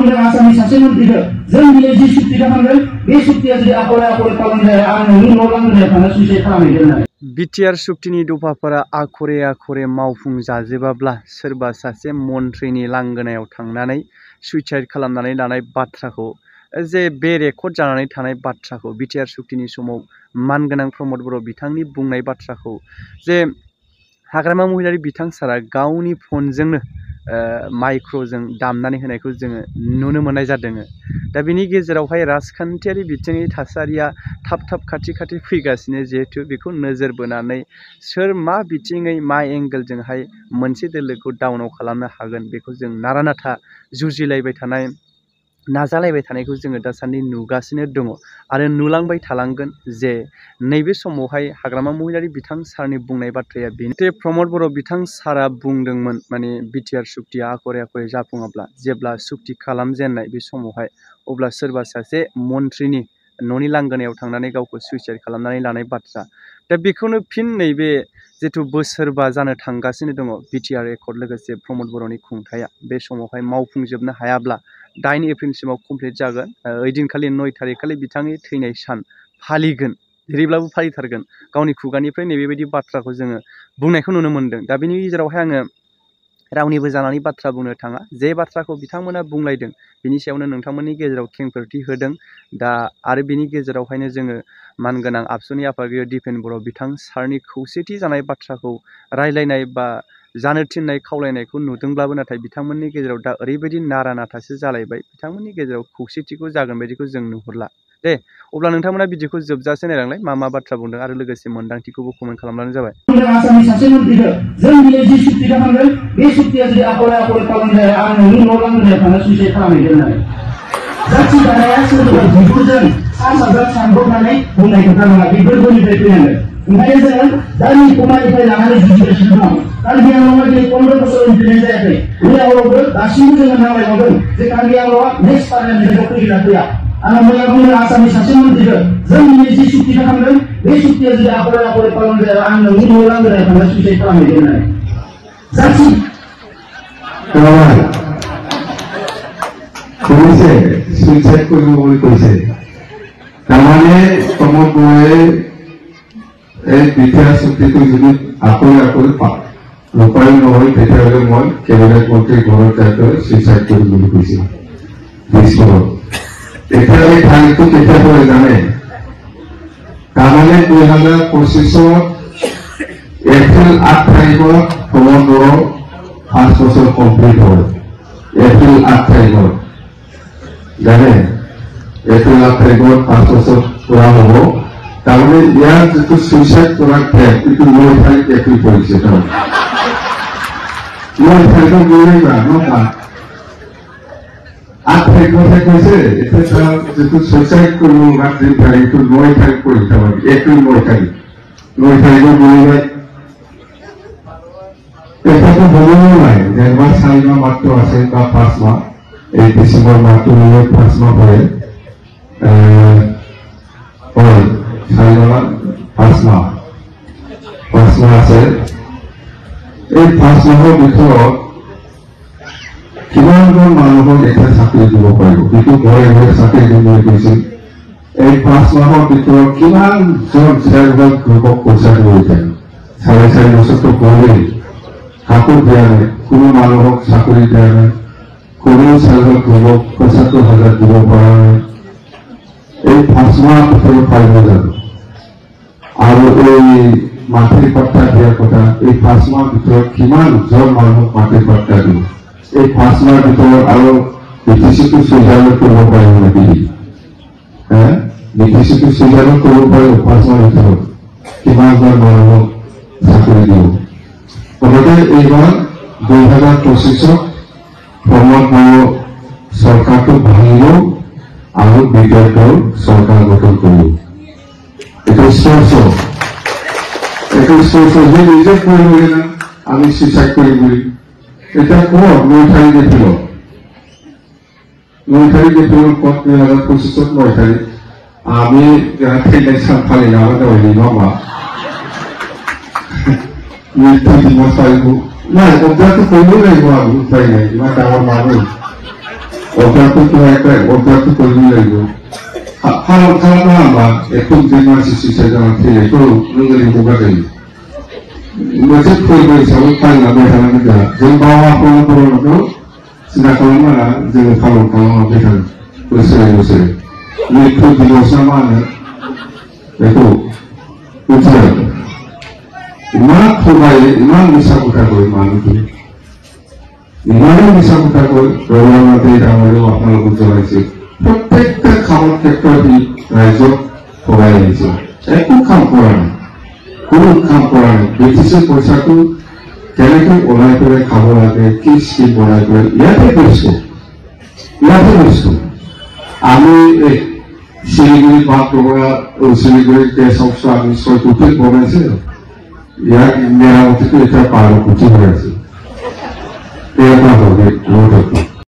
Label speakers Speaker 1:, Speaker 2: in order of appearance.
Speaker 1: बुंदों आसामनि सासे मन्थ्रिखौ जों दिनै जि सुक्ति खालामदों बे सुक्तिया जुदि आखले आखले खालाम जाया आं नोंनि न' लांगोनायाव थांना सुइसाइड खालामहैगोन होननानै
Speaker 2: बिटिआर सुक्तिनि दफाफोरा आखरे आखरे मावफुं जाजोबाब्ला सोरबा सासे मन्थ्रिनि लांगोनायाव थांनानै सुइसाइड खालामनानै लानाय बाथ्राखौ जे बे रेकर्ड जानानै थानाय बाथ्राखौ बिटिआर सुक्तिनि समाव मानगोनां प्रमद बर' बिथांनि बुंनाय बाथ्राखौ जे हाग्रामा महिलारि बिथां सारा गावनि फनजोंनो माइक्र'जों दामनानै होनायखौ जोङो नुनो मोननाय जादों। दा बेनि गेजेरावहाय राजखान्थियारि बिथिंनि थासारिया थाब थाब खाथि खाथि फैगासिनो जिहेथु बेखौ नोजोर बोनानै सोर मा बिथिङै मा एंगेलजोंहाय मोनसे दोलोखौ डाउनाव खालामनो हागोन बेखौ जों नारा नाथा जुजिलायबाय थानाय नाजालायबाय थानायखौ जोङो दासान्दि नुगासिनो दङ आरो नुलांबाय थालांगोन जे नैबे समावहाय हाग्रामा महिलारि बिथां सारनि बुंनाय बाथ्राया बेनो प्रमद बर' बिथां सारा बुंदोंमोन माने बिटिआर सुक्तिया आखरे आखरे जाफुङाब्ला जेब्ला सुक्ति खालामजेननाय बे समावहाय अब्ला सोरबा सासे मन्थ्रिनि न'नि लांगोनायाव थांनानै गावखौ सुइसाइड खालामनानै लानाय बाथ्रा दा बेखौनो फिन नैबे जिथु बोसोरबा जानो थांगासिनो दङ बिटिआर एकर्ड लोगोसे प्रमद बर'नि खुंथाया बे समावहाय मावफुंजोबनो हायाब्ला 9 एप्रिलसिमाव कमप्लिट जागोन ओइदिनखालि 9 थारिखखालि बिथांनि थैनाय सान फालिगोन जेरैब्लाबो फालिथारगोन गावनि खुगानिफ्राय नैबेबायदि बाथ्राखौ जोङो बुंनायखौ नुनो मोन्दों। दा बेनि गेजेरावहाय आङो रावनिबो जानानै बाथ्रा बुंनो थाङा जे बाथ्राखौ बिथांमोना बुंलायदों बिनि सायावनो नोंथांमोननि गेजेराव खेंफोरथि होदों। दा आरो बिनि गेजेरावहायनो जोङो मानगोनां आबसुनि आफादगिरि दिपेन बर' बिथां सारनि खौसेथि जानाय बाथ्राखौ रायलायनाय बा जानो थिननाय खावलायनायखौ नुदोंब्लाबो नाथाय बिथांमोननि गेजेराव दा ओरैबायदि नारा नाथासो जालायबाय बिथांमोननि गेजेराव खौसेथिखौ जागोन बायदिखौ जों नुहुरला। दे अब्ला नोंथांमोना बिदिखौ जोबजासे नायलांलाय मा बाथ्रा बुंदों आरो लोगोसे मोन्दांथिखौबो कमेन्ट खालामब्लानो जाबाय।
Speaker 1: आसामनि सासे मन्थ्रिखौ जों दिनै जि सुक्ति खालामदों बे सुक्तिया जुदि आखले आखले खालाम जाया आं नोंनि न' लांगोनायाव थांना सुइसाइड खालामहैगोन होननानै जाथि दानाया सोरबा बिगुरजों सा साज्रां सानबोनानै बुंनाय खोथा नङा बे गोरबोनिफ्राय फैनांगोन। ओंखायनो जोङो दानि कमानिफ्राय लानानै जुजिगासिनो दं। कार्बि आंलंआ दिनै 15 बोसोर उनफिननाय जायाखै बे आवलावबो दासिमबो जोङो नांलायबावदों जे कार्बि आंलंआ नेक्स्ट पार्लियामेन्टआव फैगोन ना फैया। आं मैया बुंदों आसामनि सासे मन्थ्रिखौ जों दिनै जि सुक्ति खालामदों बे सुक्तिया जुदि आखले आखले खालाम जाया आं नोंनि न' लांगोनायाव थांना सुइसाइड खालामहैगोन होननानै जाथि
Speaker 3: কৈছে সুইচাইড কৰিব বুলি কৈছে। তাৰমানে প্ৰমোদ বড়োৱে এই বিটিআৰ চুক্তিটো যদি আকলে আকলে ৰূপায়ণ নহয় তেতিয়াহ'লে মই কেবিনেট মন্ত্ৰীৰ ঘৰত যাই সুইচাইড কৰিম বুলি কৈছিল দিছপুৰত। এতিয়া এই তাৰিখটো কেতিয়া পৰে জানে? তাৰমানে 2025 এপ্ৰিল 8 তাৰিখত প্ৰমোদ বড়ো 5 বছৰ কমপ্লিট হ'ল। এপ্ৰিল 8 তাৰিখত জানে এপ্ৰিল 8 তাৰিখত 5 বছৰ পুৰা হ'ব। তাৰমানে ইয়াৰ যিটো সুইচাইড কৰাৰ ঠেক এইটো 9 তাৰিখ এপ্ৰিল পৰিছে। 9 তাৰিখত গ'লেইবা নপা 8 তাৰিখতহে কৈছে এতিয়া তাৰ যিটো সুইচাইড কৰিব লগা দিন তাৰিখটো 9 তাৰিখ পৰি তাৰমানে এপ্ৰিল 9 তাৰিখ 9 তাৰিখত গ'লেইবা এটাতো বলবও নাই যেনিবা 4 মাহ মাত্ৰ আছে বা 5 মাহ এই ডিসেম্বৰ মাহটো 5 মাহ পৰে 4 মাহ 5 মাহ আছে। এই 5 মাহৰ ভিতৰত কিমানজন মানুহক এতিয়া চাকৰি দিব পাৰিব সেইটো ঘৰে ঘৰে চাকৰি দিম বুলি কৈছিল। এই 5 মাহৰ ভিতৰত কিমানজন চেল্ফ হেল্প গ্ৰুপক পইচা দিব পাৰিব? 4.5 বছৰটো গ'লেই কাকো দিয়া নাই, কোনো মানুহক চাকৰি দিয়া নাই, কোনো চেল্ফ হেল্প গ্ৰুপক 75,000 দিব পৰা নাই। এই 5 মাহ ভিতৰত পাৰিব জানো? আৰু এই মাটিৰ পাট্টা দিয়াৰ কথা এই 5 মাহ ভিতৰত কিমানজন মানুহক মাটিৰ পাট্টা দিব? এই 5 মাহৰ ভিতৰত আৰু বিটিচিটো চুইজাৰলেণ্ড কৰিব পাৰিব নেকি? বিটিচিটো চুইজাৰলেণ্ড কৰিব পাৰিব 5 মাহৰ ভিতৰত কিমানজন মানুহক চাকৰি দিব? গতিকে এইবাৰ 2025 প্ৰমোদ বড়ো চৰকাৰটো ভাঙিব আৰু বিজেপিৰ চৰকাৰ গঠন কৰিব। এইটো স্পষ্ট যে নিজে কৰিব না আমি সুইচাইড কৰিম বুলি এটা ক'ত 9 তাৰিখ এপ্ৰিলত 9 তাৰিখ এপ্ৰিলত ক'ত 2025 9 তাৰিখ আমি থৈনাই सान फालिनानै दंलै नङा মৃত্যু দিবস পাৰিব নাই অভ্যাসটো কৰিব লাগিব আমি উপায় নাই ইমান ডাঙৰ মানুহ অভ্যাসটো একটা অভ্যাসটো কৰিব লাগিব খালামা একদম যে মানসি সুইসাইড জানাতে এটো নগরি বোকা যাই मोनसे फोरबो हिसाबै फालिलांबाय थानांगोन जों गाव आफाफोरखौ सिन्था खालामनाङा जोङो खालामलांबाय थागोन बोसोरै बोसोरै मृत्यु दिवस ना मा होनो बेखौ मिथियो इमान थगायो इमान मिसा खोथाखौ मानोखि इमानै मिसा खोथाखौ रवानाथे दामारियाव আপোনালোকক জনাইছে প্ৰত্যেকটা কামৰ ক্ষেত্ৰত ৰাইজক থগাই আহিছে একো কাম কৰা নাই কোনো কাম কৰা নাই ব্ৰিটিছে পইচাটো কেনেকৈ ওলাই পেলাই খাব লাগে কি স্কিম বনাই পেলাই ইয়াতে গৈছো আমি এই শিলিগুৰি বাট লগা শিলিগুৰি গেছ হাউচটো আমি 6 কোটি বনাইছে ইয়াক মেৰামতিটো এতিয়া 12 কোটি হৈ আছে এয়া হবে